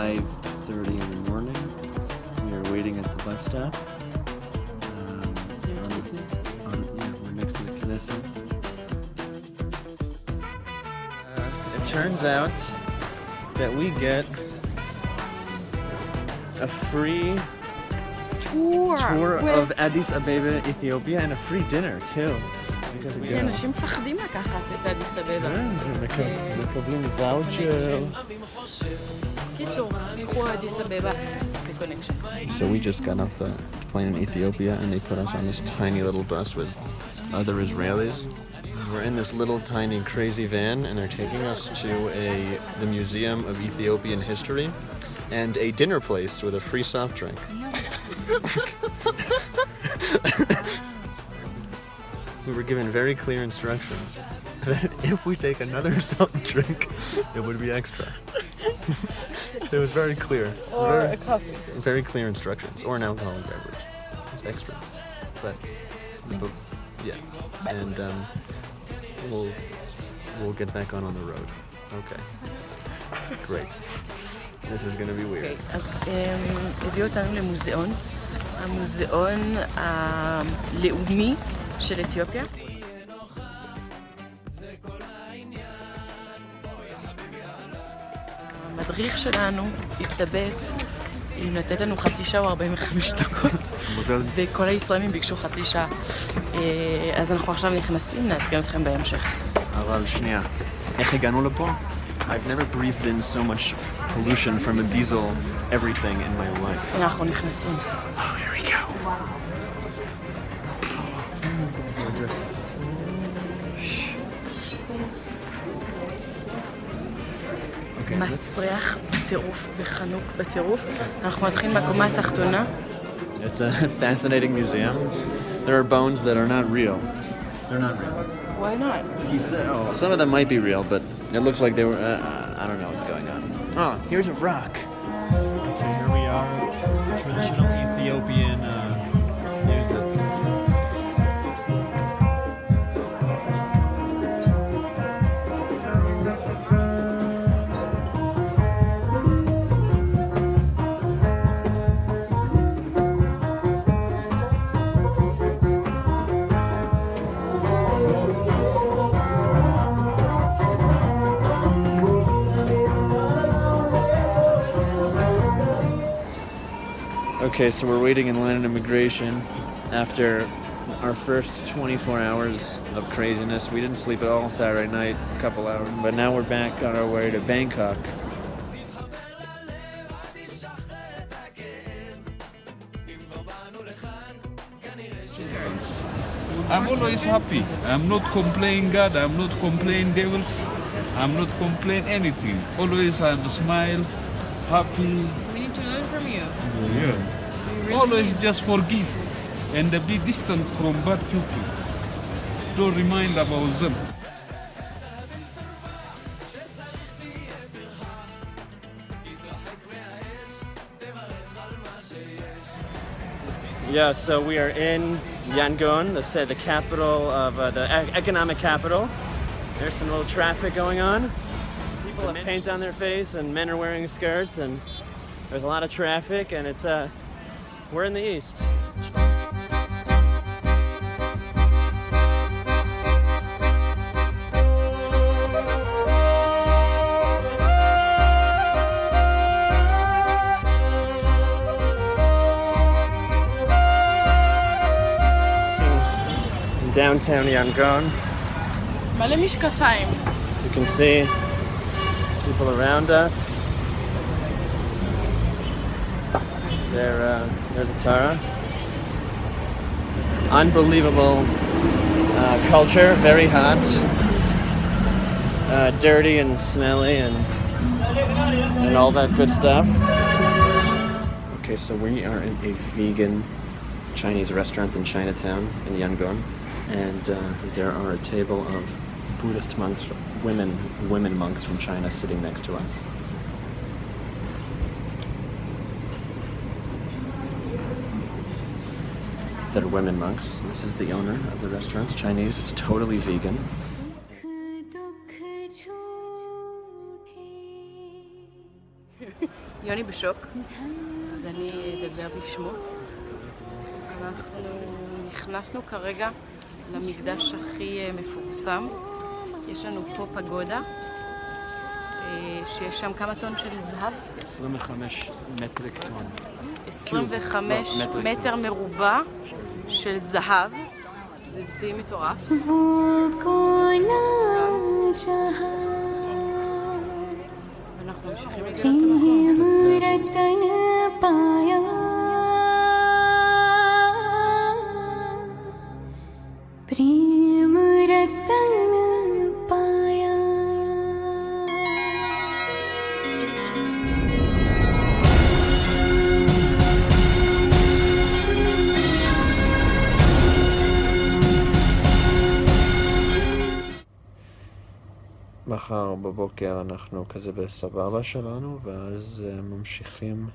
5:30 in the morning. We are waiting at the bus stop. We're next to the Knesset. It turns out that we get a free tour of Addis Ababa, Ethiopia, and a free dinner too. כן, אנשים מפחדים לקחת את אדיס אבבה. מקבלים ואוצ'ר. קיצור, קחו אדיס אבבה בקונקשן. So we just got off the plane in Ethiopia and they put us on this tiny little bus with other Israelis. We're in this little tiny crazy van and they're taking us to the Museum of Ethiopian History and a dinner place with a free soft drink. We were given very clear instructions that if we take another soft drink, it would be extra. It was very clear. Or a coffee. Very clear instructions. Or an alcoholic beverage. It's extra. But yeah. And we'll get back on the road. Okay. Great. This is gonna be weird. Okay, אז הביאו אותנו למוזיאון. המוזיאון הלאומי של אתיופיה. המדריך שלנו התלבט אם לתת לנו חצי שעה או 45 דקות וכל הישראלים ביקשו חצי שעה. אז אנחנו עכשיו נכנסים, נעדכן אתכם בהמשך. אבל שנייה, איך הגענו לפה? I've never breathed in so much pollution from a diesel everything in my life. אנחנו נכנסים. Oh, here we go. מסריח בטירוף וחנוק בטירוף. אנחנו מתחילים בקומה התחתונה. It's a fascinating museum. There are bones that are not real. They're not real. Why not? He said, oh, some of them might be real, but it looks like they were, I don't know what's going on. Oh, here's a rock. Okay, here we are. Traditional Ethiopian music. Okay, so we're waiting in line at immigration after our first 24 hours of craziness. We didn't sleep at all Saturday night, a couple hours, but now we're back on our way to Bangkok. I'm always happy. I'm not complaining God, I'm not complaining devils, I'm not complaining anything. Always I'm smile, happy. We need to learn from you. Yes. Always just forgive and be distant from bad people. Don't remind about them. Yeah, so we are in Yangon, the capital of the economic capital. There's some little traffic going on. People have paint on their face and men are wearing skirts and there's a lot of traffic and it's we're in the east. Downtown Yangon. מלא משקפיים. You can see people around us. There's a Tara. Unbelievable culture, very hot, dirty and smelly and all that good stuff. Okay, so we are in a vegan Chinese restaurant in Chinatown in Yangon, and there are a table of Buddhist monks, women monks from China sitting next to us. That are women monks. This is the owner of the restaurant. It's Chinese. It's totally vegan. יוני בשוק, אז אני אדבר בשמו. אנחנו נכנסנו כרגע למקדש הכי מפורסם. יש לנו פה פגודה, שיש שם כמה טון של זהב? 25 מטריק טון. 25 מטר מרובע של זהב. זה די מטורף. ואנחנו ממשיכים לגלות את המקום. מחר בבוקר אנחנו כזה בסבבה שלנו, ואז ממשיכים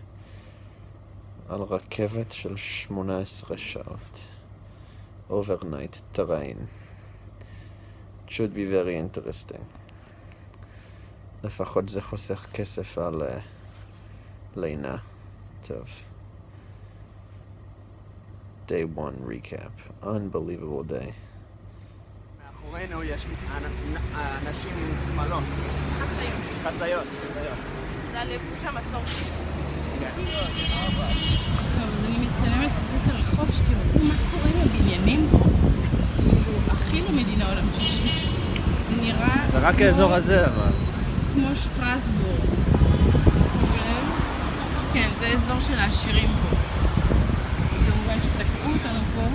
על רכבת של 18 שעות. Overnight terrain. It should be very interesting. לפחות זה חוסך כסף על לינה. טוב. Day 1 recap. Unbelievable day. מאחורינו יש אנשים עם שמלות. חצאיות. זה הלבוש המסורתי. טוב, אז אני מצלמת קצת את הרחוב שתראו מה קורה עם הבניינים פה. כאילו, הכי למדינה עולם שישי. זה נראה... זה רק האזור הזה, אבל. כמו שטרסבורג. שימו לב. כן, זה אזור של העשירים פה. כמובן שתקעו אותנו פה.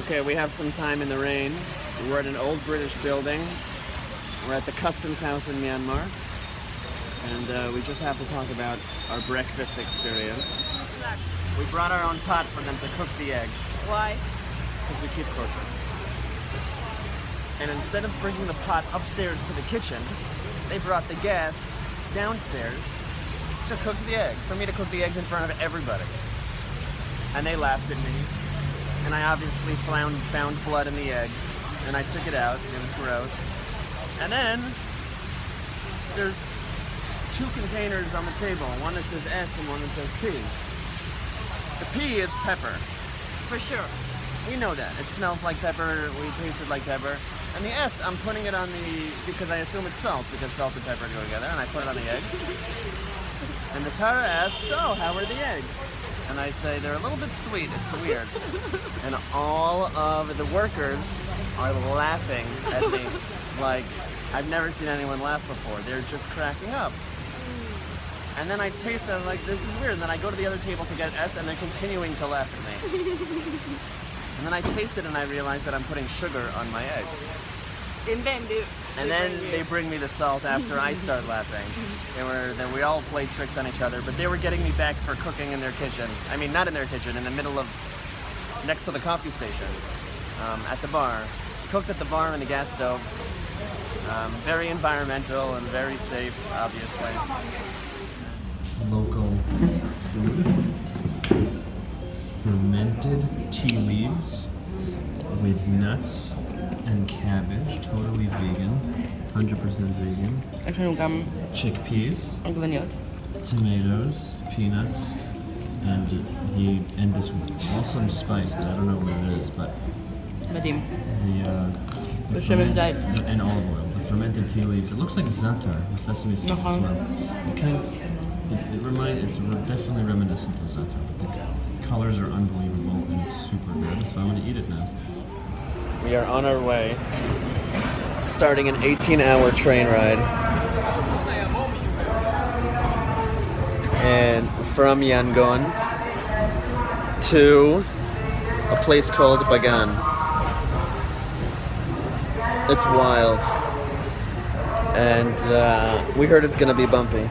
Okay, we have some time in the rain. We're at an old British building. We're at the customs house in Myanmar. And we just have to talk about our breakfast experience. We brought our own pot for them to cook the eggs. Why? Because we keep cooking. And instead of bringing the pot upstairs to the kitchen, they brought the gas downstairs to cook the eggs. For me to cook the eggs in front of everybody. And they laughed at me. And I obviously found blood in the eggs, and I took it out. It was gross. And then there's two containers on the table, one that says S and one that says P. The P is pepper. For sure. We know that. It smells like pepper, we taste it like pepper. And the S, I'm putting it on the, because I assume it's salt, because salt and pepper go together, and I put it on the egg. And the Tara asks, so how are the eggs? And I say, they're a little bit sweet, it's weird. And all of the workers are laughing at me like I've never seen anyone laugh before. They're just cracking up. And then I taste it, I'm like, this is weird. And then I go to the other table to get S, and they're continuing to laugh at me. And then I taste it, and I realize that I'm putting sugar on my egg. And then they bring me the salt after I start laughing. Then we all played tricks on each other, but they were getting me back for cooking in their kitchen. I mean, not in their kitchen, in the middle of, next to the coffee station, at the bar. Cooked at the bar on the gas stove. Very environmental and very safe, obviously. Local food. It's fermented tea leaves with nuts and cabbage, totally vegan, 100% vegan. יש לנו גם Chickpeas, עגבניות. tomatoes, peanuts, and this awesome spice that I don't know what it is, but מדהים. the בשמן זית. and olive oil. The fermented tea leaves. It looks like za'atar, the sesame seeds as נכון. well. It's definitely reminiscent of za'atar. The colors are unbelievable and it's super good. So I'm gonna eat it now. We are on our way, starting an 18-hour train ride. And from Yangon to a place called Bagan. It's wild. And we heard it's going to be bumpy.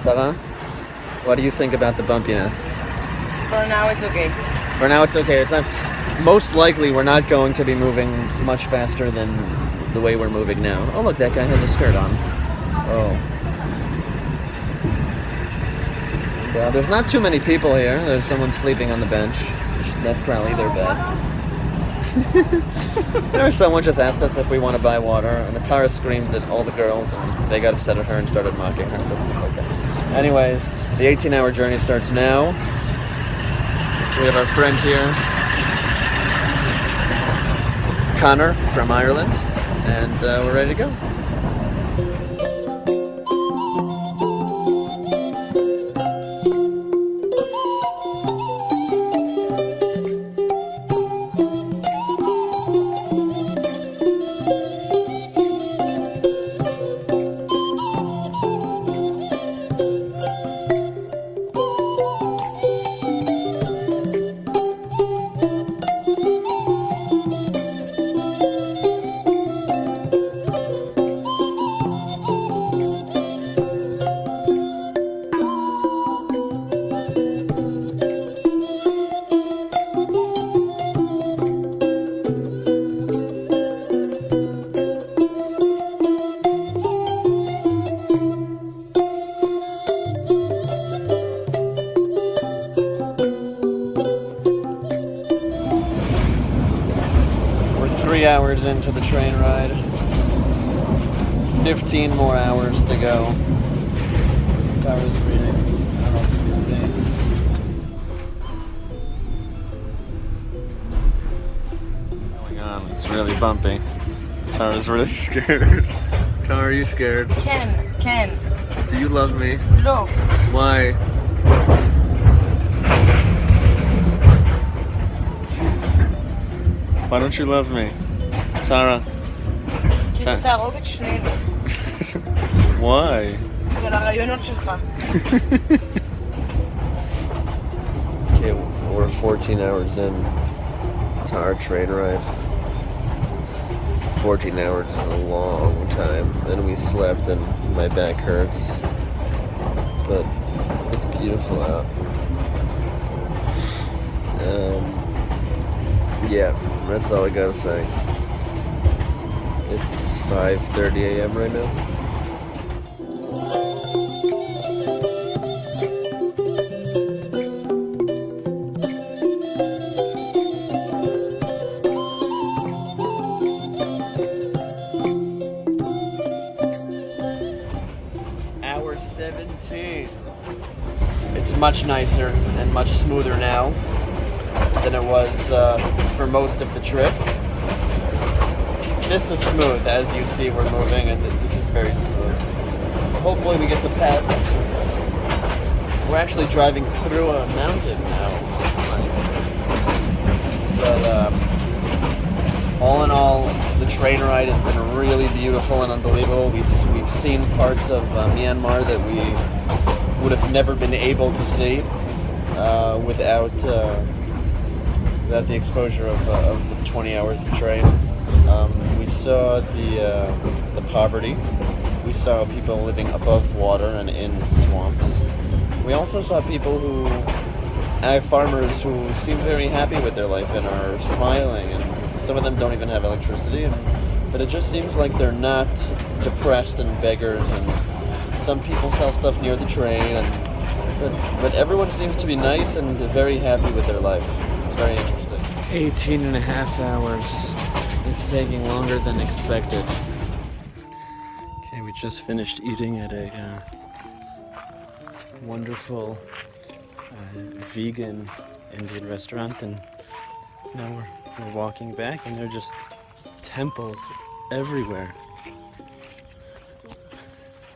Tara, what do you think about the bumpiness? For now it's okay. For now it's okay. It's not. Most likely we're not going to be moving much faster than the way we're moving now. Oh look, that guy has a skirt on. Oh. Yeah, there's not too many people here. There's someone sleeping on the bench. That's probably their bed. Someone just asked us if we want to buy water, and Atara screamed at all the girls, and they got upset at her and started mocking her, but it's okay. Anyways, the 18-hour journey starts now. We have our friend here, Connor from Ireland, and we're ready to go. We're 3 hours into the train ride. 15 more hours to go. Tara's reading. I don't know if you can see. What's going on? It's really bumpy. Tara's really scared. Tara, are you scared? Ken. Do you love me? No. Why? Why don't you love me? Tara. כי אתה תהרוג את שנינו. Why? בגלל הרעיונות שלך. Okay, we're 14 hours in to our train ride. 14 hours is a long time, and we slept and my back hurts. But it's beautiful out. Yeah, that's all I gotta say. It's 5:30 a.m. right now. Hour 17. It's much nicer and much smoother now than it was for most of the trip. This is smooth, as you see we're moving, and this is very smooth. Hopefully we get to pass. We're actually driving through a mountain now, it seems like. But all in all, the train ride has been really beautiful and unbelievable. We've seen parts of Myanmar that we would have never been able to see without the exposure of the 20 hours of train. We saw the poverty. We saw people living above water and in swamps. We also saw people farmers who seem very happy with their life and are smiling, and some of them don't even have electricity. But it just seems like they're not depressed and beggars, and some people sell stuff near the train, but everyone seems to be nice and very happy with their life. It's very interesting. 18 and a half hours. It's taking longer than expected. Okay, we just finished eating at a wonderful vegan Indian restaurant, and now we're walking back, and there are just temples everywhere.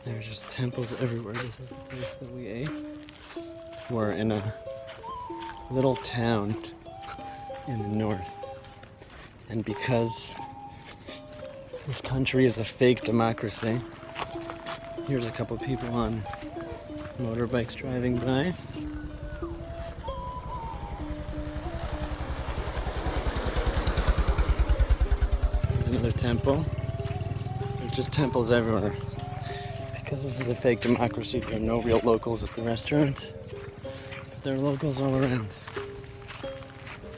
There are just temples everywhere. This is the place that we ate. We're in a little town in the north. And because this country is a fake democracy, here's a couple people on motorbikes driving by. There's another temple. There's just temples everywhere. Because this is a fake democracy, there are no real locals at the restaurant. But there are locals all around.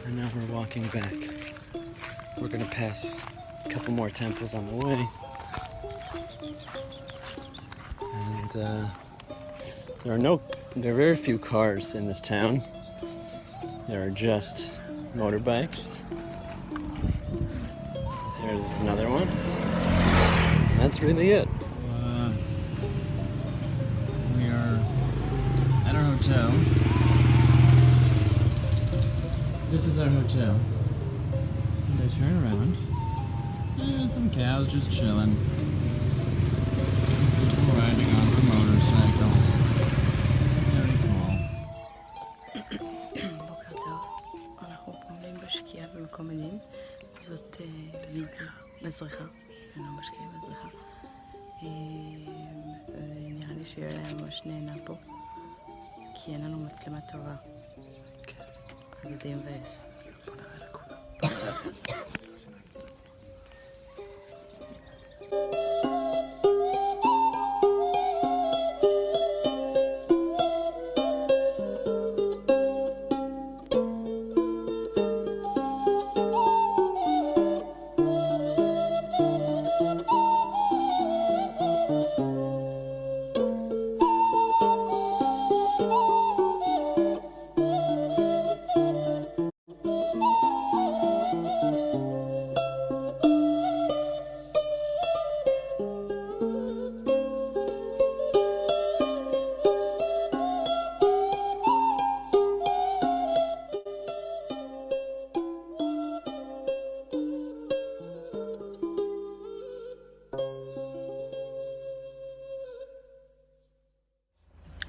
And now we're walking back. We're gonna pass a couple more temples on the way. And there are no There are very few cars in this town. There are just motorbikes. There's another one. That's really it. We are at our hotel. This is our hotel. And I turn around. And some cows just chilling. People riding on their motorcycles. Very cool. בוקר טוב, אנחנו פועלים בשקיעה במקום מדהים. זאת בזריחה, אני לא משקיעה בזריחה. נראה לי שיהיה להם ממש נהנה פה, כי אין לנו מצלמה טובה. אז זה די מבאס. בוא נראה לכולם.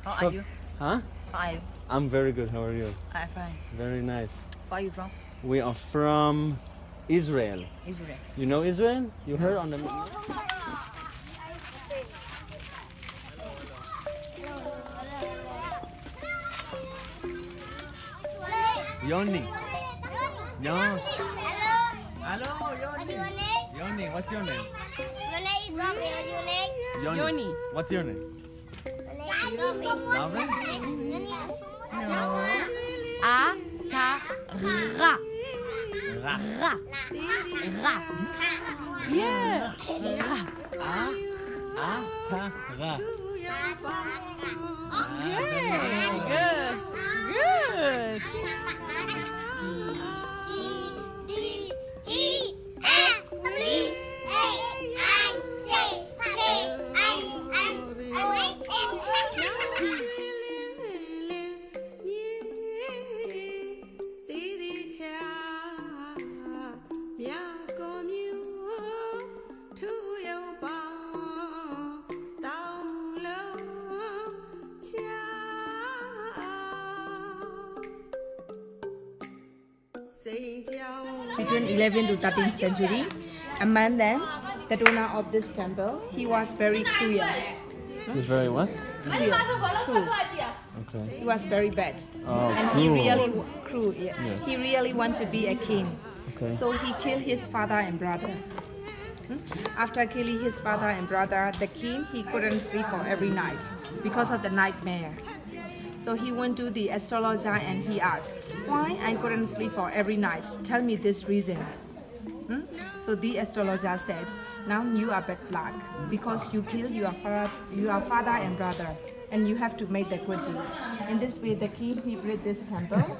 How are you? Huh? How are you? I'm very good. How are you? I'm fine. Very nice. Where are you from? We are from Israel. Israel. You know Israel? You heard on the... Yoni. Yoni. Hello, Yoni. Yoni, what's your name? Yoni. What's your name? Marvin? No. A, ta, ra. Ra. Ra. Ra. Yeah. Ra. Ta, ra. Good. Good. Between 11th to 13th century, a man then, the owner of this temple, he was very cruel. Who's very what? Cruel. Okay. He was very bad. Oh, And cruel. he really cruel. Yeah. Yes. He really wanted to be a king. Okay. So he killed his father and brother. After killing his father and brother, the king, he couldn't sleep for every night because of the nightmare. So he went to the astrologer and he asked, why I couldn't sleep for every night? Tell me this reason. So the astrologer said, now you are bad luck because you killed your father and brother and you have to make the good deal. In this way, the king, he built this temple.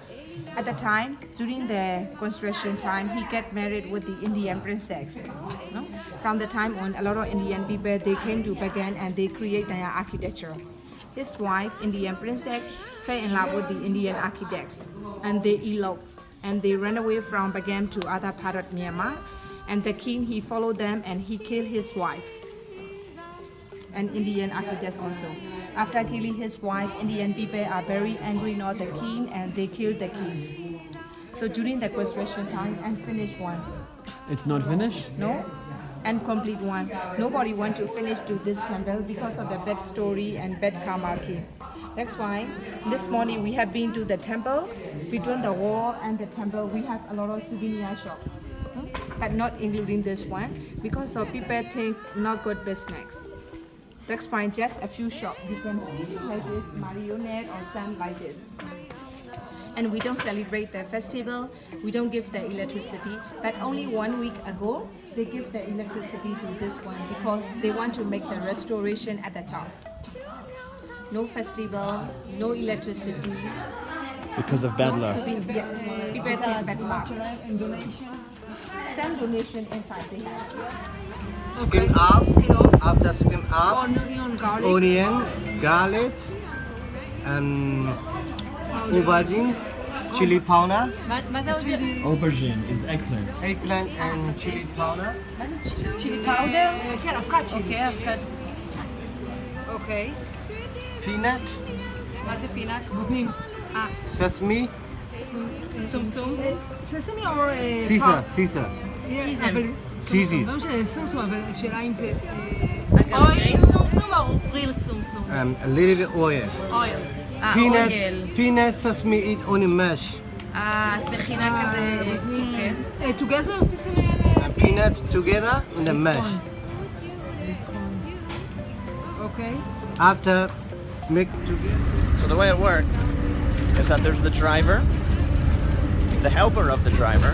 At the time, during the construction time, he get married with the Indian princess. No? From the time on, a lot of Indian people, they came to Bagan and they create their architecture. His wife, Indian princess, fell in love with the Indian architects and they eloped and they ran away from Bagan to other part of Myanmar. And the king, he followed them and he killed his wife and Indian architects also. After killing his wife, Indian people are very angry not the king and they killed the king. So during the construction time and finish one. It's not finished? No? And complete one. Nobody want to finish to this temple because of the bad story and bad karma king. That's why this morning we have been to the temple. Between the wall and the temple, we have a lot of souvenir shop. But not including this one because of people think not good business. That's why just a few shops you can see like this marionette or some like this. And we don't celebrate the festival, we don't give the electricity, but only 1 week ago they give the electricity to this one because they want to make the restoration at the top. no festival, no electricity. Because of bad no luck. souvenir. Yeah, people take bad luck. Some donation inside they have. Skin up, after skin up, Onion, garlic, onion, garlic, and aubergine, chili powder, Aubergine is eggplant. eggplant and chili powder, chili powder. Okay. peanut, מה זה peanut? sesame, סומסום. ססמי או... Caesar, season, לא משנה, סומסום, אבל השאלה אם זה... אויל סומסום או ריל סומסום? a little bit oil. אויל. Peanut, sesame, eat onion mash, את מכינה כזה... together ססמי... and peanut together in the mash. אוקיי. After mix together. So the way it works is that there's the driver, the helper of the driver,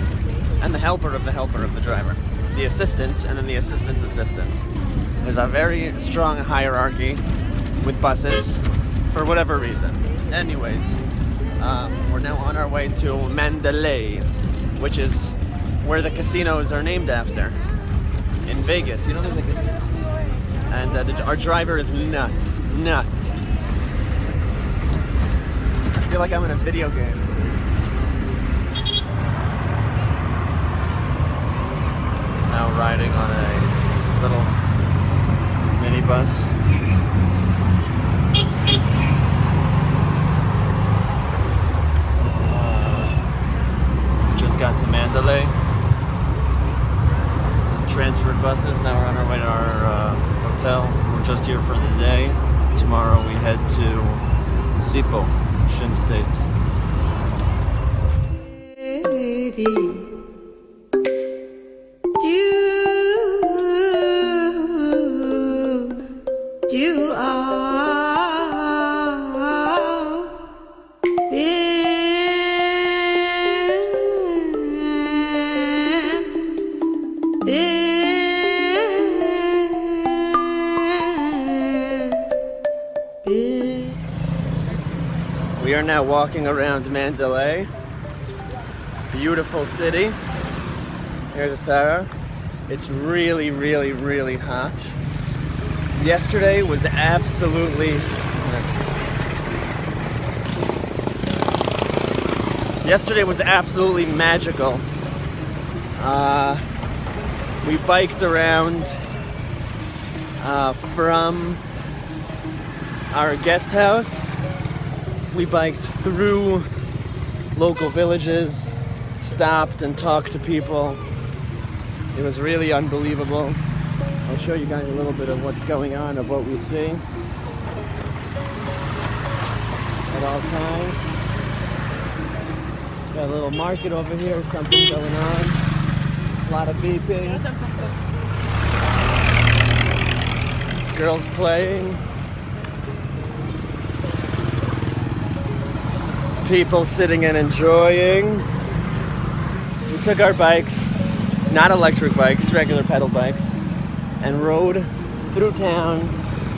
and the helper of the helper of the driver. The assistant, and then the assistant's assistant. There's a very strong hierarchy with buses, for whatever reason. Anyways, we're now on our way to Mandalay, which is where the casinos are named after. In Vegas, you know there's a casino. And our driver is nuts. I feel like I'm in a video game. Now riding on a little minibus. Just got to Mandalay. Transferred buses. Now we're on our way to our hotel. We're just here for the day. Tomorrow we head to Sipo, Shin State. We are now walking around Mandalay. Beautiful city. Here's Atara. It's really hot. Yesterday was absolutely magical. We biked around from our guest house. We biked through local villages, stopped and talked to people. It was really unbelievable. I'll show you guys a little bit of what's going on, of what we see at all times. Got a little market over here, something going on. A lot of beeping. Girls playing. People sitting and enjoying. We took our bikes, not electric bikes, regular pedal bikes, and rode through town.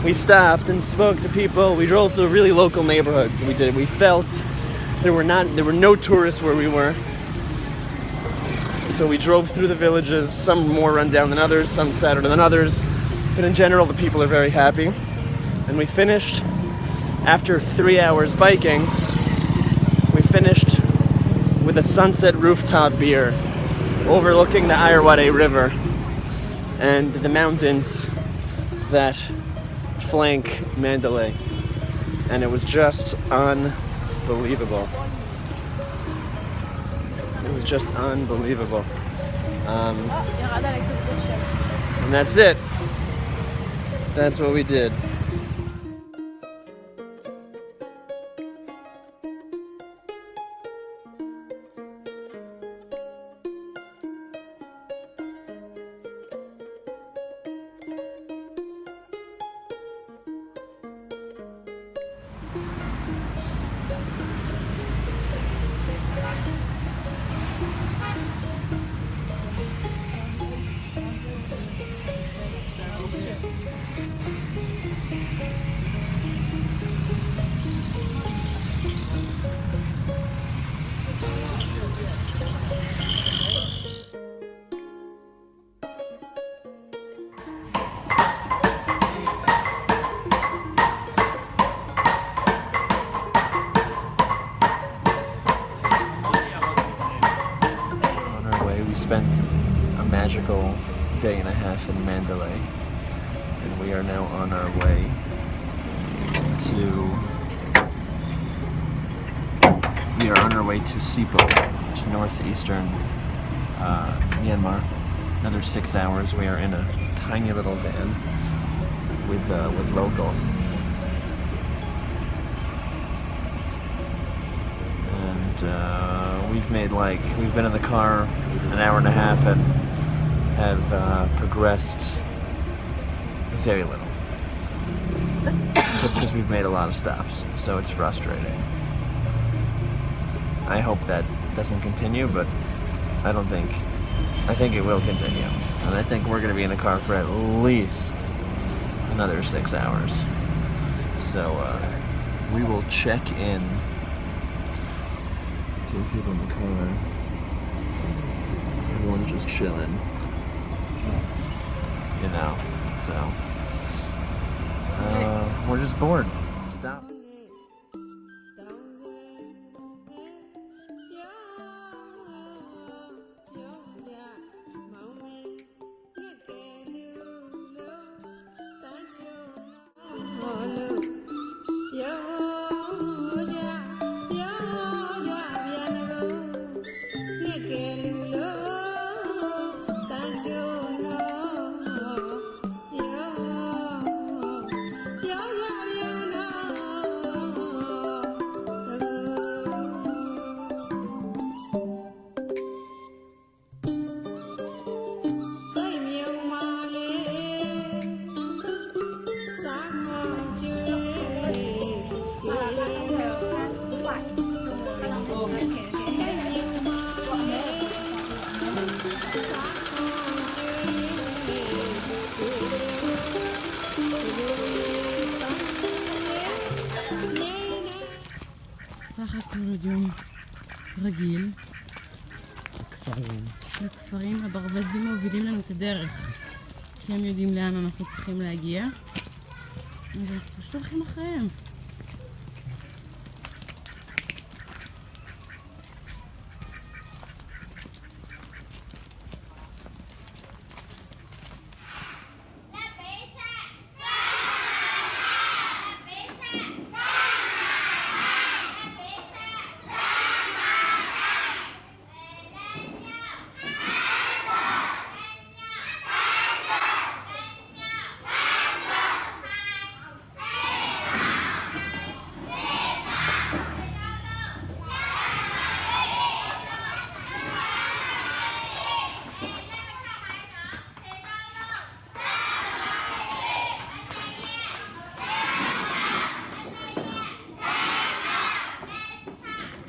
We stopped and spoke to people. We drove through really local neighborhoods. We felt there were no tourists where we were. So we drove through the villages, some more run down than others, some sadder than others. But in general, the people are very happy. And we finished, after 3 hours biking, finished with a sunset rooftop beer overlooking the Irrawaddy River and the mountains that flank Mandalay. And it was just unbelievable. It was just unbelievable. And that's it. That's what we did. spent a magical day and a half in Mandalay, and we are now on our way to Sipok, to northeastern Myanmar. Another 6 hours. We are in a tiny little van with locals. And we've been in the car an hour and a half and have progressed very little. Just because we've made a lot of stops, so it's frustrating. I hope that doesn't continue, but I think it will continue. And I think we're going to be in the car for at least another 6 hours. So we will check in. Two people in the car. Everyone's just chilling. You know, so we're just bored. Stop. סך הכל עוד יום רגיל. לכפרים, הברווזים מובילים לנו את הדרך, כי הם יודעים לאן אנחנו צריכים להגיע. אז אנחנו פשוט הולכים אחריהם.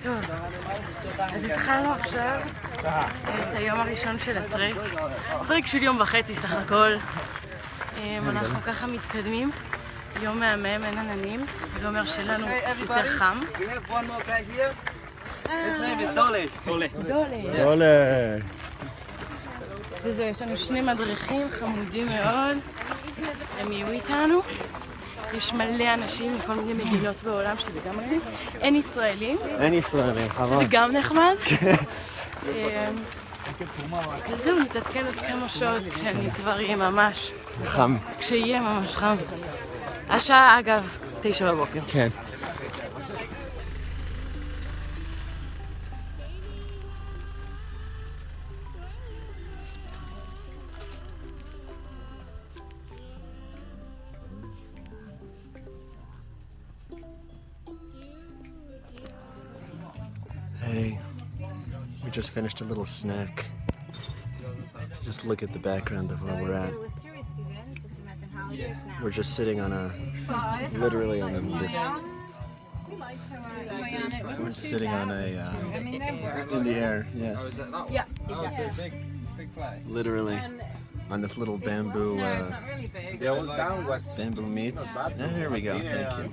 טוב, אז התחלנו עכשיו את היום הראשון של הטרק. טרק של יום וחצי סך הכל. אנחנו ככה מתקדמים. יום מהמם, אין עננים. זה אומר שלנו יותר חם. דולה. וזהו, יש לנו שני מדריכים חמודים מאוד. הם יהיו איתנו. יש מלא אנשים מכל מיני מדינות בעולם שזה גם מגניב. אין ישראלים. אין ישראלים, חבל. זה גם נחמד. וזהו, נתעדכן עוד כמה שעות כשאני כבר אהיה ממש חם. כשיהיה ממש חם. השעה אגב 9 בבוקר. כן. Hey, we just finished a little snack. Just look at the background of where we're at. We're just sitting on literally on this. We're just sitting on in the air, yes. Yeah. Literally on this little bamboo meats. There we go, thank you.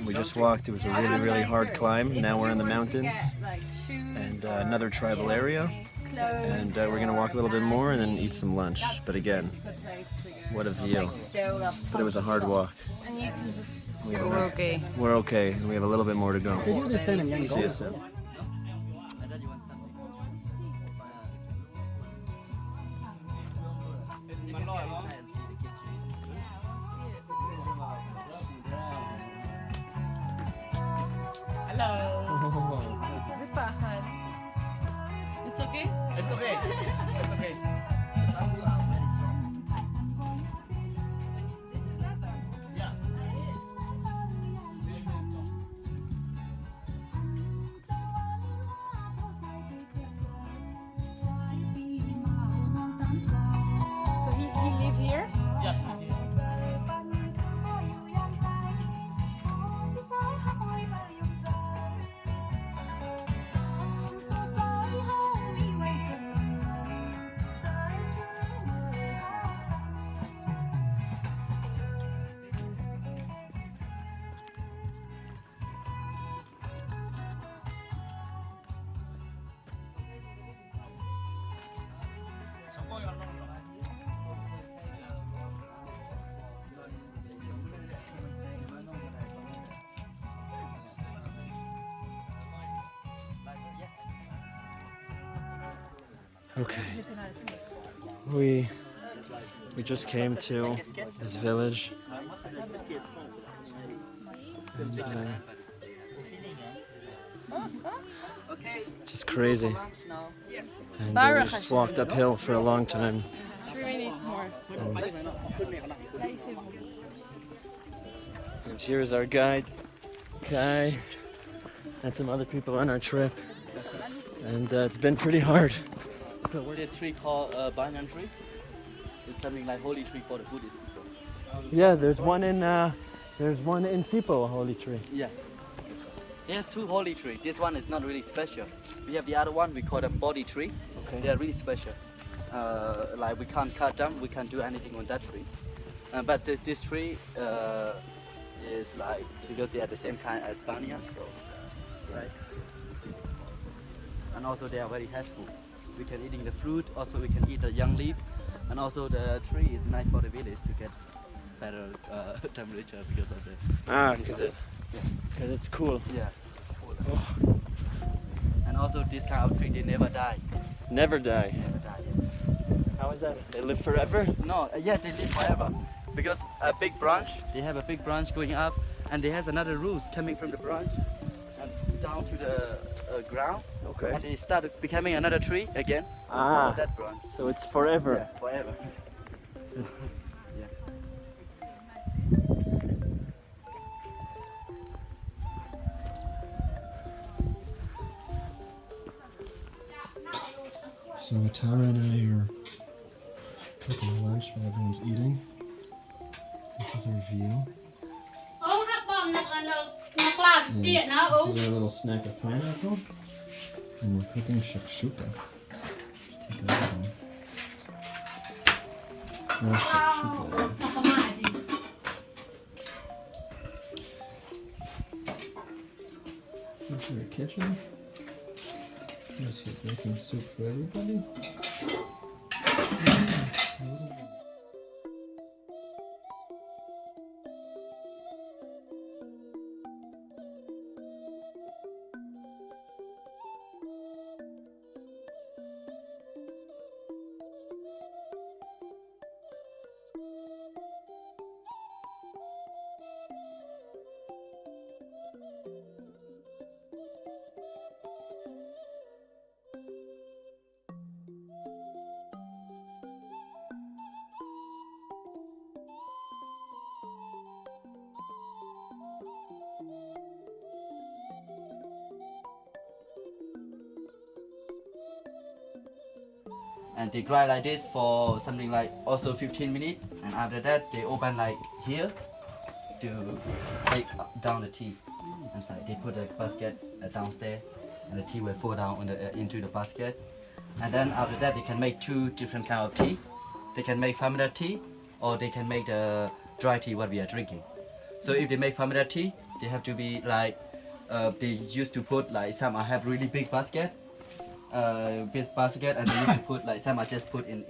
We just walked, it was a really, really hard climb. Now we're in the mountains and another tribal area. And we're gonna walk a little bit more and then eat some lunch. But again, what a view. But it was a hard walk. We're okay. We're okay, and we have a little bit more to go. See you soon. Okay. We just came to this village. And, just crazy. And we just walked uphill for a long time. 3 minutes more. And here's our guide, Kai, and some other people on our trip. And it's been pretty hard. This tree called Banyan tree. It's something like holy tree for the Buddhist people. Yeah, there's one in Sipo, a holy tree. Yeah. There's 2 holy trees. This one is not really special. We have the other one, we call them body tree. Okay. They are really special. Like we can't cut them, we can't do anything on that tree. But this tree is like, because they are the same kind as banyan, so, right? And also they are very helpful. We can eating the fruit, also we can eat the young leaf. And also the tree is nice for the village to get better temperature because of the... Because it's cool. Yeah. And also this kind of tree, they never die. Never die. Never die. Yeah. How is that? They live forever? No, yeah, they live forever. Because a big branch, they have a big branch going up, and there has another roots coming from the branch and down to the ground. Okay. And they start becoming another tree again. Ah. That branch. So it's forever. Yeah, forever. Yeah. So Tara and I are cooking lunch while everyone's eating. This is our view. And this is our little snack of pineapple. And we're cooking shakshuka. Let's take a look at them. No shakshuka. This is our kitchen. This is making soup for everybody. And they grind like this for something like also 15 minutes, and after that they open like here to take down the tea inside. They put a basket downstairs, and the tea will fall down on the, into the basket. And then after that they can make 2 different kind of tea. They can make fermented tea, or they can make the dry tea what we are drinking. So if they make fermented tea, they have to be like they used to put like some have really big basket. Big basket, and they used to put like some I just put in.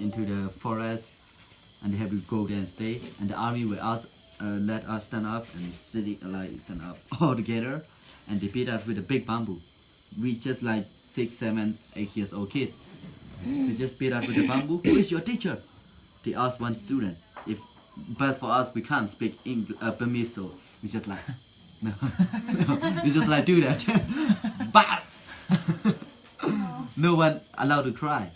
Into the forest, and they have to go there and stay. And the army will let us stand up and stand up all together, and they beat us with a big bamboo. We just like 6, 7, 8 years old kid. They just beat us with the bamboo. Who is your teacher? They asked one student. But for us, we can't speak Burmese, so we just like no. We just like do that. Bah! No one allowed to cry.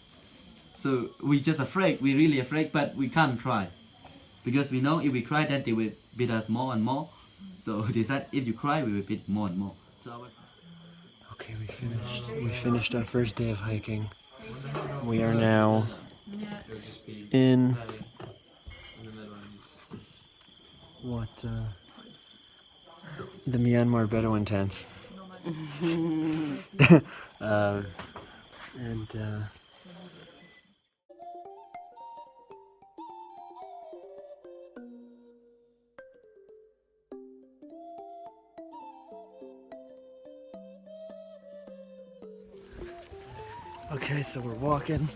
So we just afraid, we're really afraid, but we can't cry. Because we know if we cry, then they will beat us more and more. So they said, if you cry, we will beat more and more. So Okay, we finished our first day of hiking. We are now in what the Myanmar Bedouin tents. And okay, so we're walking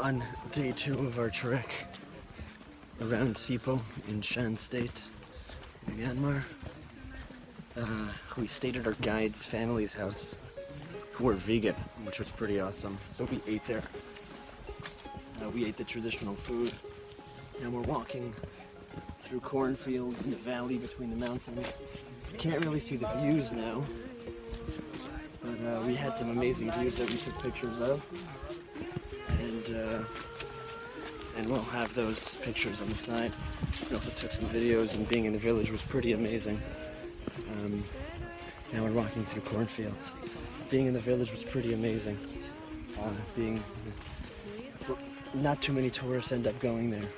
on day 2 of our trek around Sipo in Shan State, Myanmar. We stayed at our guide's family's house, who were vegan, which was pretty awesome. So we ate there. We ate the traditional food, and we're walking through cornfields in the valley between the mountains. Can't really see the views now, but we had some amazing views that we took pictures of, and we'll have those pictures on the side. We also took some videos, and being in the village was pretty amazing. Now we're walking through cornfields. Being in the village was pretty amazing. Not too many tourists end up going there.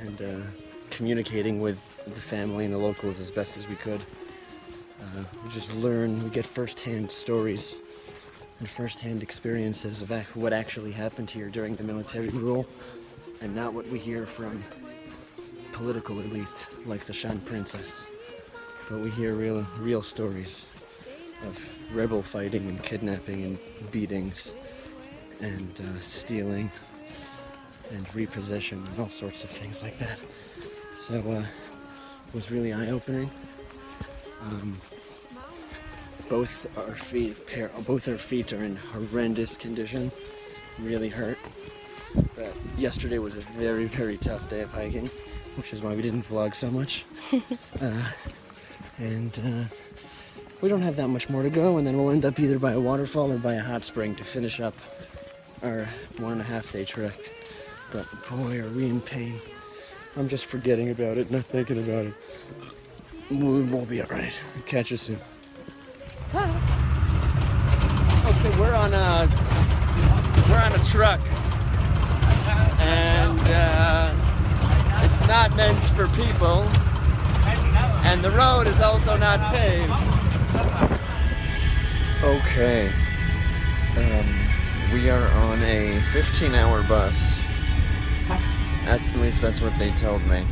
And communicating with the family and the locals as best as we could. We just learn, we get first-hand stories and first-hand experiences of what actually happened here during the military rule, and not what we hear from political elite like the Shan princess. But we hear real stories of rebel fighting and kidnapping and beatings and stealing and repossession and all sorts of things like that. So it was really eye-opening. Both our feet are in horrendous condition, really hurt. But yesterday was a very, very tough day of hiking, which is why we didn't vlog so much. And we don't have that much more to go, and then we'll end up either by a waterfall or by a hot spring to finish up our 1.5-day trek. But boy, are we in pain. I'm just forgetting about it, not thinking about it. We'll be alright. Catch you soon. Okay, we're on a truck, and it's not meant for people, and the road is also not paved. Okay, we are on a 15-hour bus. At least that's what they told me,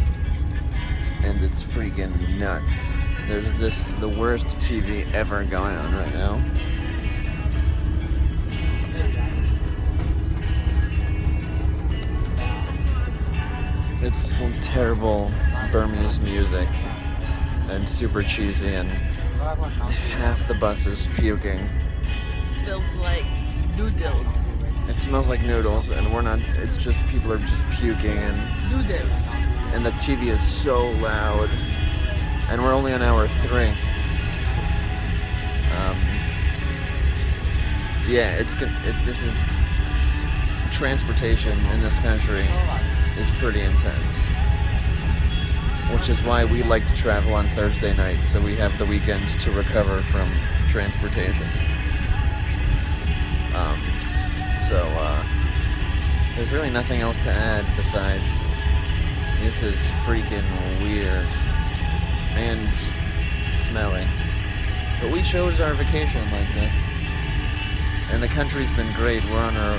and it's freaking nuts. There's the worst TV ever going on right now. It's terrible Burmese music and super cheesy, and half the bus is puking. It smells like noodles. It smells like noodles, and we're not, it's just people are just puking, and Noodles. and the TV is so loud, and we're only on hour 3. Yeah, this is, transportation in this country is pretty intense, which is why we like to travel on Thursday night, so we have the weekend to recover from transportation. So there's really nothing else to add besides this is freaking weird and smelly. But we chose our vacation like this, and the country's been great. We're on our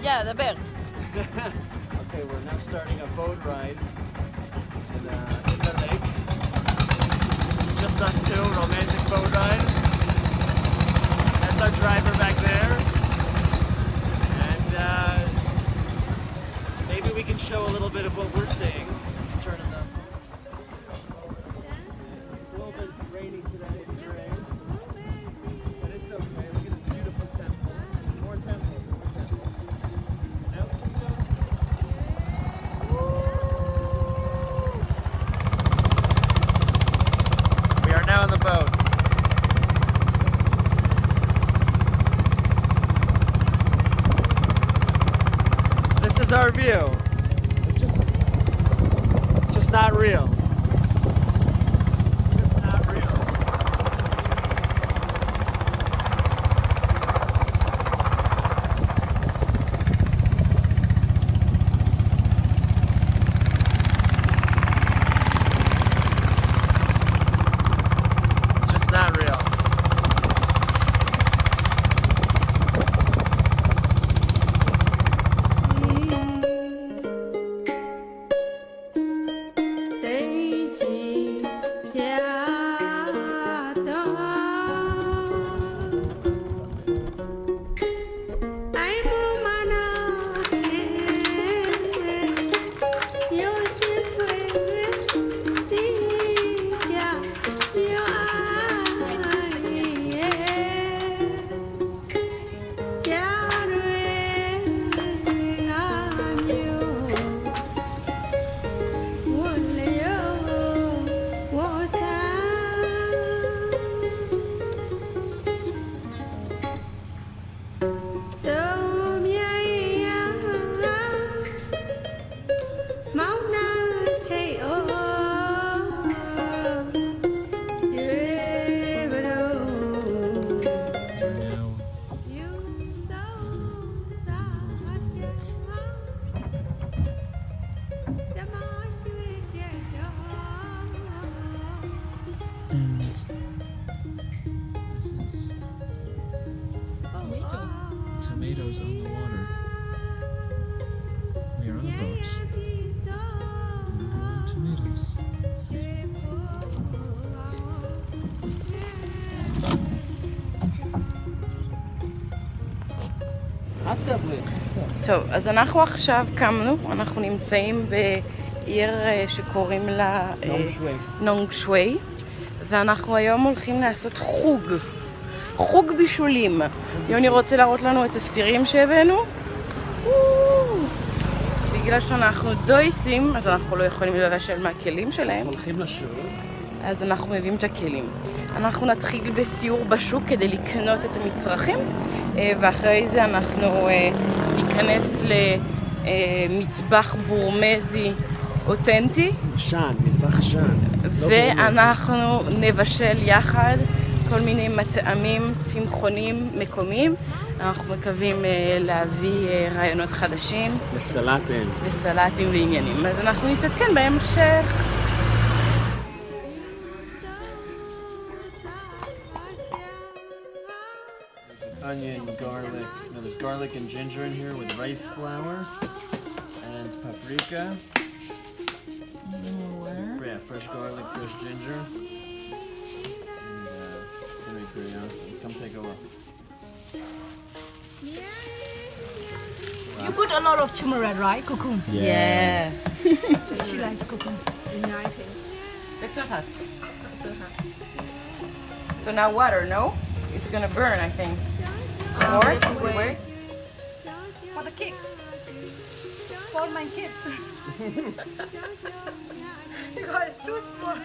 Yeah, the bear. Okay, we're now starting a boat ride in the lake. Just us two, romantic boat ride. That's our driver back there. And maybe we can show a little bit of what we're seeing. Turn it up. It's a little bit rainy today, it's rain. But it's okay. Look at this beautiful temple. More temple. We are now on the boat. This is our view. It's just not real. It's not real. And this is tomatoes on the water. We are on a boat. And we're growing tomatoes. טוב, אז אנחנו עכשיו קמנו, אנחנו נמצאים בעיר שקוראים לה נונג שווי, ואנחנו היום הולכים לעשות חוג בישולים. יוני רוצה להראות לנו את הסירים שהבאנו. בגלל שאנחנו דויסים, אז אנחנו לא יכולים לבשל מהכלים שלהם. הולכים לשיעור. אז אנחנו מביאים את הכלים. אנחנו נתחיל בסיור בשוק כדי לקנות את המצרכים, ואחרי זה אנחנו ניכנס למטבח בורמזי אותנטי. מטבח שאן. ואנחנו נבשל יחד כל מיני מטעמים צמחוניים מקומיים. אנחנו מקווים להביא רעיונות חדשים. וסלטים ועניינים. אז אנחנו נתעדכן בהמשך. Onion, garlic. Now there's garlic and ginger in here with rice flour and paprika. Yeah, fresh garlic, fresh ginger. And it's gonna be pretty awesome. Come take a look. You put a lot of turmeric, right? Cocoon. Yeah. So she likes cocoon. It's not hot. So now water, no? It's gonna burn, I think. More? Wait. For the kids. For my kids. Because it's too small.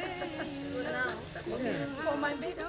For my baby.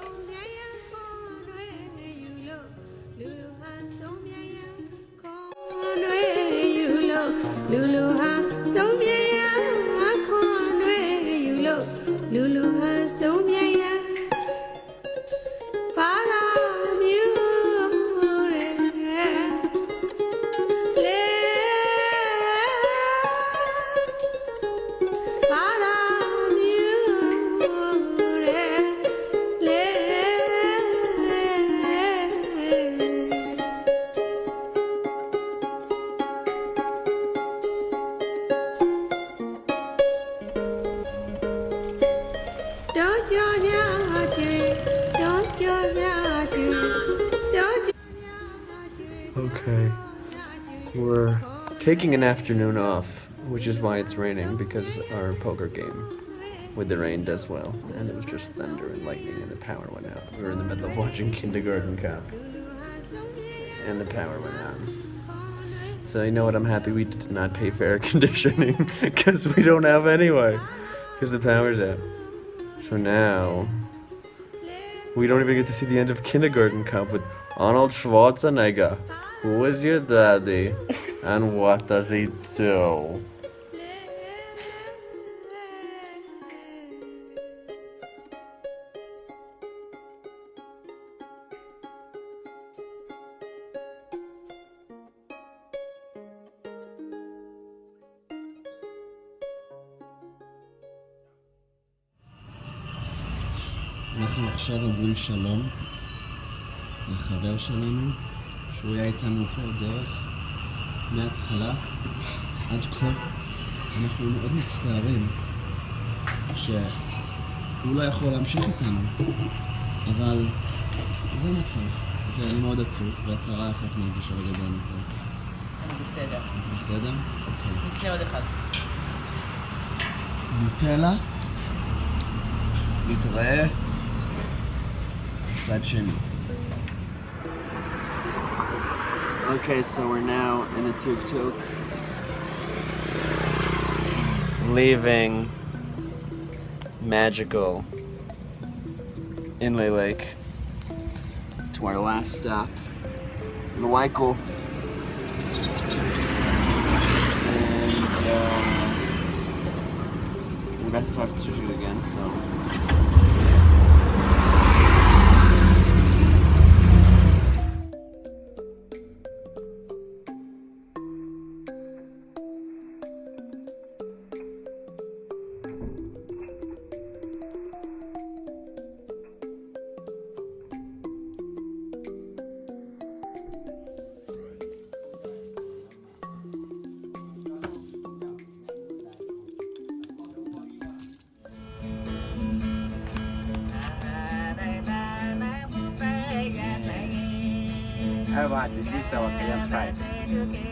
Okay. We're taking an afternoon off, which is why it's raining, because our poker game with the rain does well. And it was just thunder and lightning and the power went out. We were in the middle of watching Kindergarten Cup. And the power went out. So you know what, I'm happy we did not pay for air conditioning, because we don't have anyway, because the power's out. So now, we don't even get to see the end of Kindergarten Cup with Arnold Schwarzenegger. Who is your daddy? And what does he do? אנחנו עכשיו אומרים שלום לחבר שלנו, שהוא היה איתנו כל הדרך, מההתחלה עד כה. אנחנו מאוד מצטערים שהוא לא יכול להמשיך איתנו, אבל זה מצב, ואני מאוד עצוב, ואתה ראה איך את מרגישה לגבי המצב. אני בסדר. את בסדר? אוקיי. נקנה עוד אחד. נוטלה, נתראה. Okay, so we're now in the tuk-tuk, leaving magical Inle Lake to our last stop, Loikaw. And we're about to start to shoot again, so. Ababa, this is our Kayan tribe.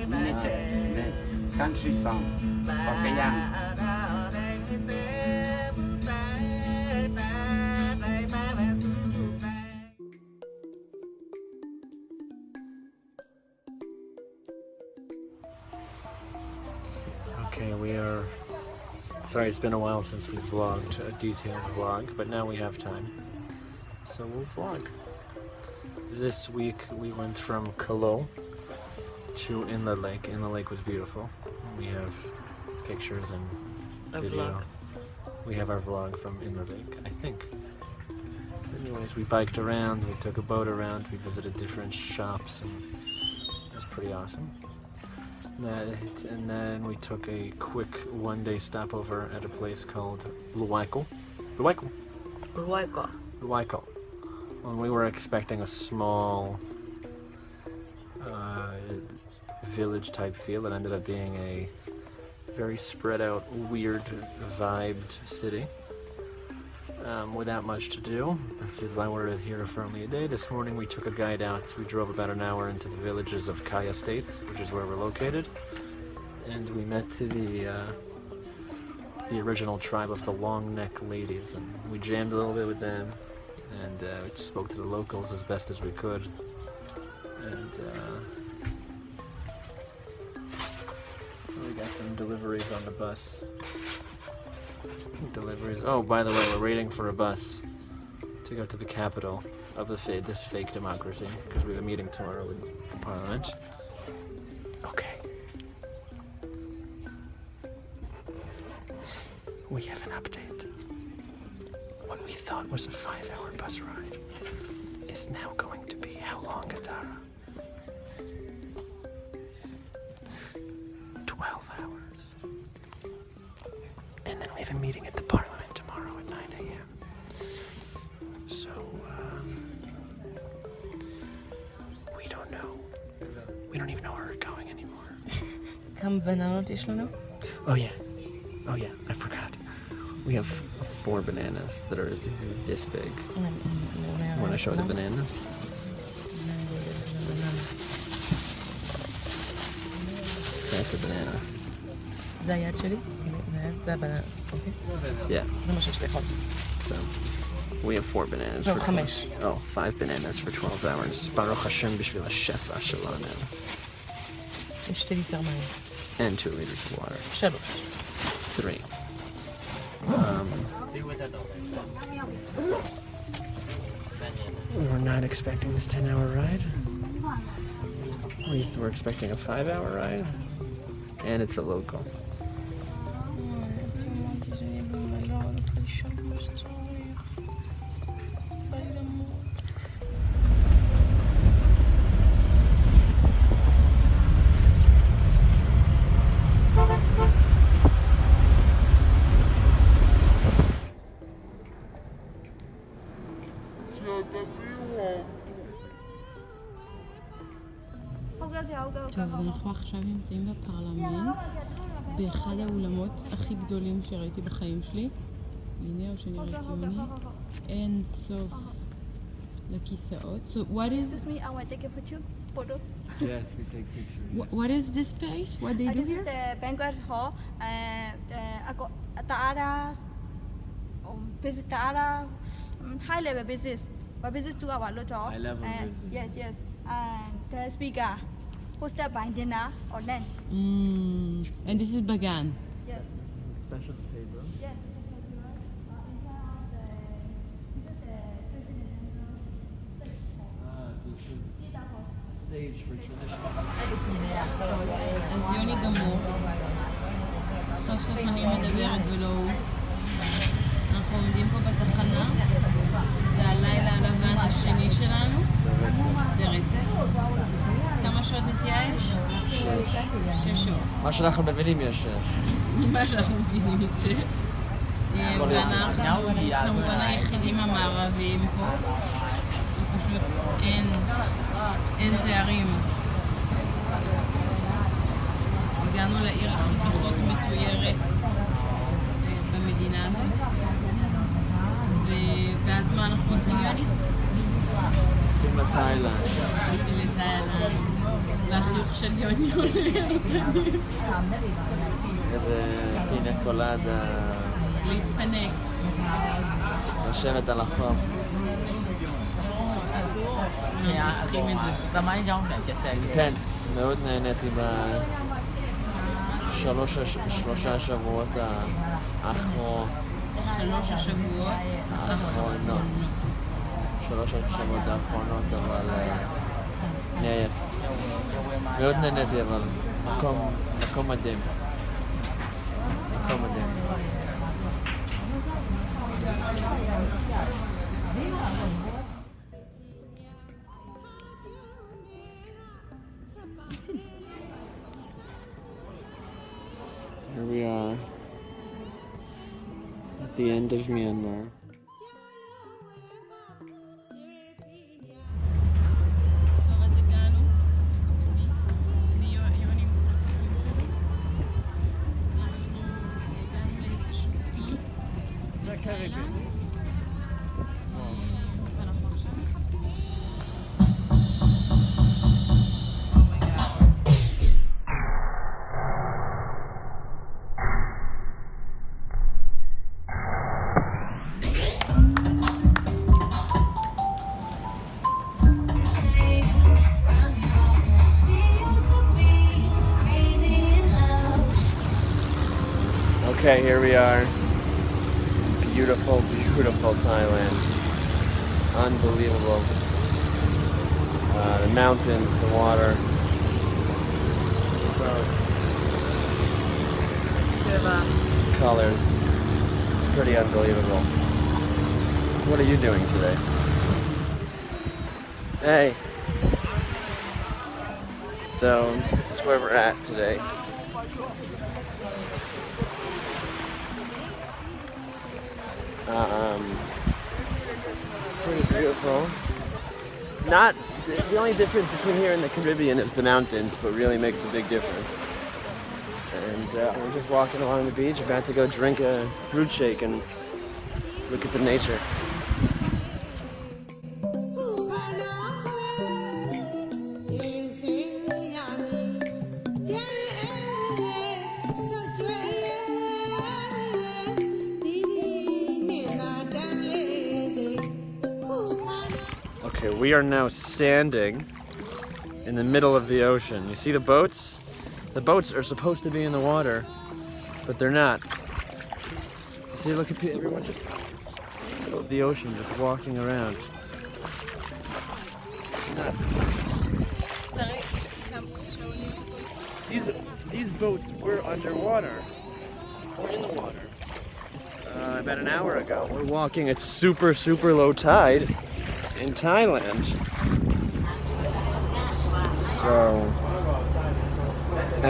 Nature, the country song of Kayan. Okay, we are... Sorry, it's been a while since we vlogged a detailed vlog, but now we have time. So we'll vlog. This week we went from Kalaw to Inle Lake. Inle Lake was beautiful. We have pictures and video. We have our vlog from Inle Lake, I think. Anyways, we biked around, we took a boat around, we visited different shops, and it was pretty awesome. And then we took a quick one-day stopover at a place called Loikaw. Loikaw. Well, we were expecting a small village-type feel. It ended up being a very spread-out, weird, vibed city without much to do, which is why we're here for only a day. This morning we took a guide out. We drove about an hour into the villages of Kaya State, which is where we're located, and we met the original tribe of the Long Neck Ladies, and we jammed a little bit with them, and we spoke to the locals as best as we could, and we got some deliveries on the bus. Deliveries. Oh, by the way, we're waiting for a bus to go to the capital of this fake democracy, because we have a meeting tomorrow with the parliament. Okay. We have an update. What we thought was a 5-hour bus ride is now going to be how long, Atara? 12 hours. And then we have a meeting at the parliament tomorrow at 9 a.m. So, we don't know. We don't even know where we're going anymore. כמה בננות יש לנו? Oh yeah, I forgot. We have 4 bananas that are this big. Want to show the bananas? That's a banana. זה היד שלי? זה הבננה, אוקיי? Yeah. זה מה שיש לאכול. So, we have 4 bananas. לא, for 5. 5 bananas for 12 hours. Baruch Hashem בשביל השפע שלנו. יש 2 ליטר מים. And 2 liters of water. 3. 3. We were not expecting this 10-hour ride. We were expecting a 5-hour ride. And it's a local. טוב, אז אנחנו עכשיו נמצאים בפרלמנט, באחד האולמות הכי גדולים שראיתי בחיים שלי. הנה, או שנראית יוני. אין סוף לכיסאות. So what is... Excuse me, I want to take a photo. Yes, we take pictures. What is this place? What they do This here? is the banquet hall. I got Taara, visit Taara, high level business. But business to our lot of. High level business. Yes. And the speaker, hosted by dinner or lunch. And this is Bagan. Yes. Special table. Yes. stage for traditional. אז יוני גמור. סוף סוף אני מדברת ולא הוא. אנחנו עומדים פה בתחנה. זה הלילה הלבן השני שלנו. ברצף. כמה שעות נסיעה יש? 6. 6 שעות. מה שאנחנו מבינים יש 6. ממה שאנחנו מבינים יש 6. ואנחנו כמובן היחידים המערביים פה. פשוט אין תארים. הגענו לעיר הכי פחות מתוירת במדינה הזאת. ואז מה אנחנו עושים, יוני? טסים לתאילנד. טסים לתאילנד. והחיוך של יוני עולה לקדימה. איזה פינה קולדה. להתפנק. לשבת על החוף. אנחנו צריכים את זה. אינטנס, מאוד נהניתי בשלושה שבועות האחרונות. 3 השבועות האחרונות. 3 השבועות האחרונות, אבל אני עייף. מאוד נהניתי, אבל מקום מדהים. מקום מדהים. Here we are at the end of Myanmar. טוב, אז הגענו. אני יוני. אנחנו הגענו לאיזשהו אי. זה הקריבי. ואנחנו עכשיו מחפשים. Okay, here we are. Beautiful, beautiful Thailand. Unbelievable. The mountains, the water. Colors. It's pretty unbelievable. What are you doing today? Hey. So, this is where we're at today. Pretty beautiful. Not the only difference between here and the Caribbean is the mountains, but really makes a big difference. And we're just walking along the beach, about to go drink a fruit shake and look at the nature. Okay, we are now standing in the middle of the ocean. You see the boats? The boats are supposed to be in the water, but they're not. See, look at everyone just the ocean just walking around. Nuts. These boats were underwater, or in the water, about an hour ago. We're walking at super low tide in Thailand. So,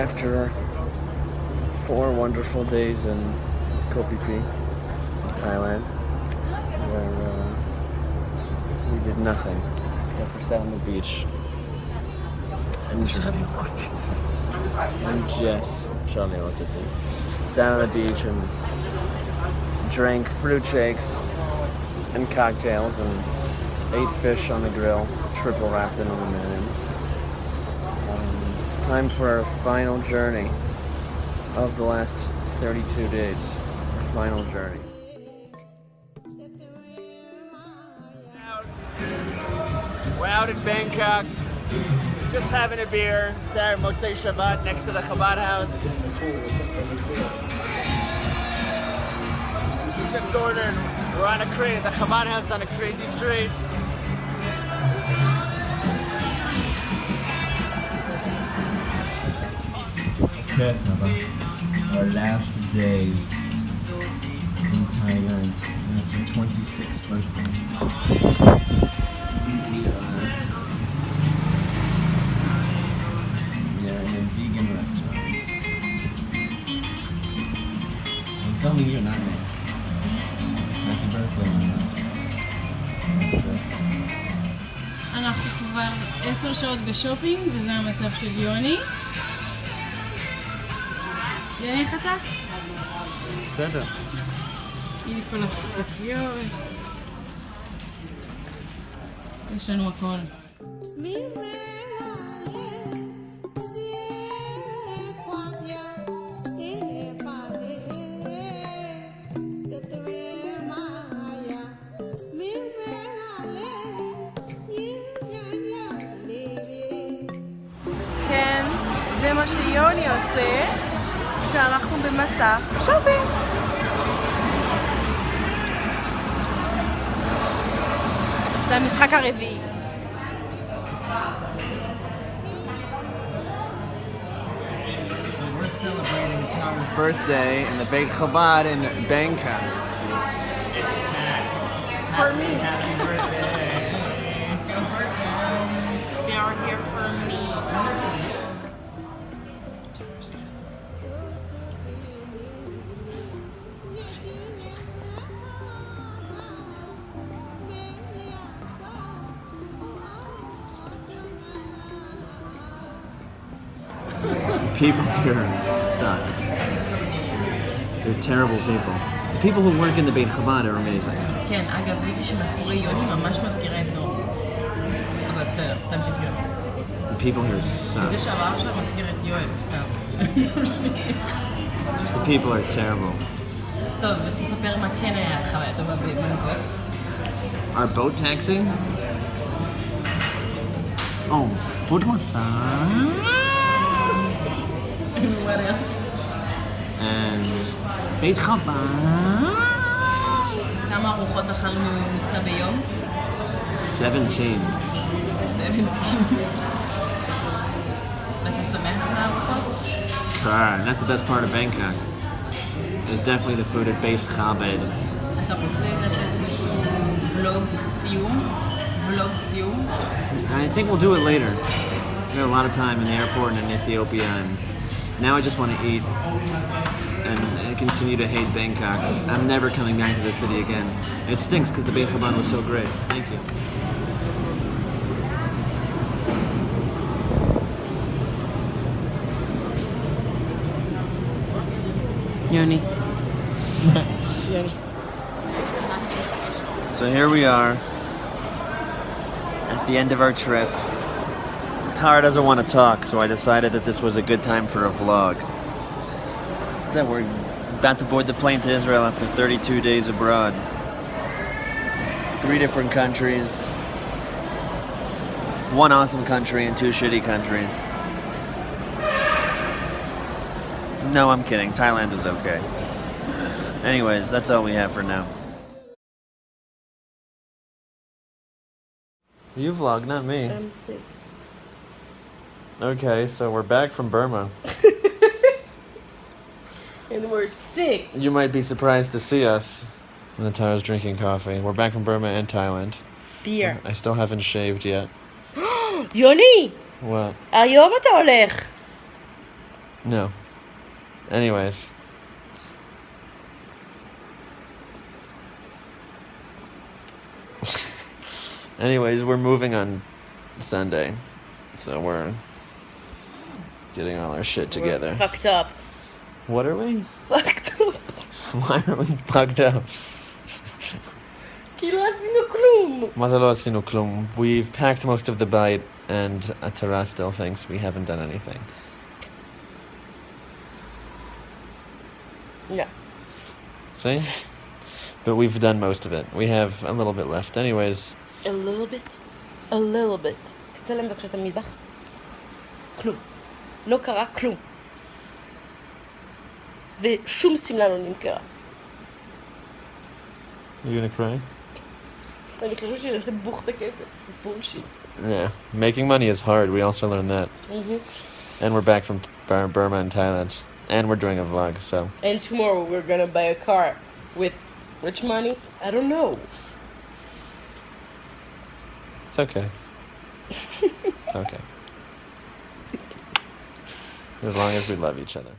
after 4 wonderful days in Koh Phi Phi, Thailand, where we did nothing except for sit on the beach and sat on the beach and drank fruit shakes and cocktails and ate fish on the grill, triple wrapped in aluminum. It's time for our final journey of the last 32 days. Our final journey. We're out in Bangkok, just having a beer, Saturday Motzei Shabbat next to the Chabad house. We just ordered, we're on the Chabad house on a crazy street. Our last day in Thailand. And it's our 26th birthday. We are in a vegan restaurant. I'm filming you, not me. Happy birthday, Mama. אנחנו כבר 10 שעות בשופינג, וזה המצב של יוני. יוני, איך אתה? בסדר. הנה כל השקיות. יש לנו הכל. כן, זה מה שיוני עושה כשאנחנו במסע שופינג. זה המשחק הרביעי. So we're celebrating Tara's birthday in the Beit Chabad in Bangkok. For me. Happy birthday. They are here for me. People here suck. They're terrible people. The people who work in the Beit Chabad are amazing. כן, אגב, ראיתי שמאחורי יוני ממש מזכירה את נור. אבל בסדר, תמשיך יוני. The people here suck. זה שעבר עכשיו מזכיר את יואל, סתם. Just the people are terrible. טוב, ותספר מה כן היה חוויה טובה בבנקוק. Our boat taxi? Oh, food massage. What else? And Beit Chabad. כמה ארוחות אכלנו ממוצע ביום? 17. 17. ואתה שמח מהארוחות? And that's the best part of Bangkok. Is definitely the food at Beit Chabad. אתה רוצה לתת איזשהו בלוג סיום? I think we'll do it later. We have a lot of time in the airport and in Ethiopia, and now I just want to eat and continue to hate Bangkok. I'm never coming back to the city again. It stinks because the Beit Chabad was so great. Thank you. יוני. So here we are at the end of our trip. Tara doesn't want to talk, so I decided that this was a good time for a vlog. So we're about to board the plane to Israel after 32 days abroad. 3 different countries. 1 awesome country and 2 shitty countries. No, I'm kidding. Thailand is okay. Anyways, that's all we have for now. You vlog, not me. I'm sick. Okay, so we're back from Burma. And we're sick. You might be surprised to see us. Natara's drinking coffee. We're back from Burma and Thailand. Beer. I still haven't shaved yet. יוני! What? היום אתה הולך. No. Anyways. Anyways, we're moving on Sunday. So we're getting all our shit together. We're fucked up. What are we? Fucked up. Why are we fucked up? כי לא עשינו כלום. מה זה לא עשינו כלום? We've packed most of the bite and Tara still thinks we haven't done anything. Yeah. See? But we've done most of it. We have a little bit left. Anyways. A little bit. A little bit. תצלם בבקשה את המטבח. כלום. לא קרה כלום. ושום סמלה לא נמכרה. You gonna cry? אני חושב שנעשה בוך את הכסף. בולשיט. Yeah. Making money is hard. We also learned that. And we're back from Burma and Thailand. And we're doing a vlog, so. And tomorrow we're gonna buy a car with which money? I don't know. It's okay. It's okay. As long as we love each other.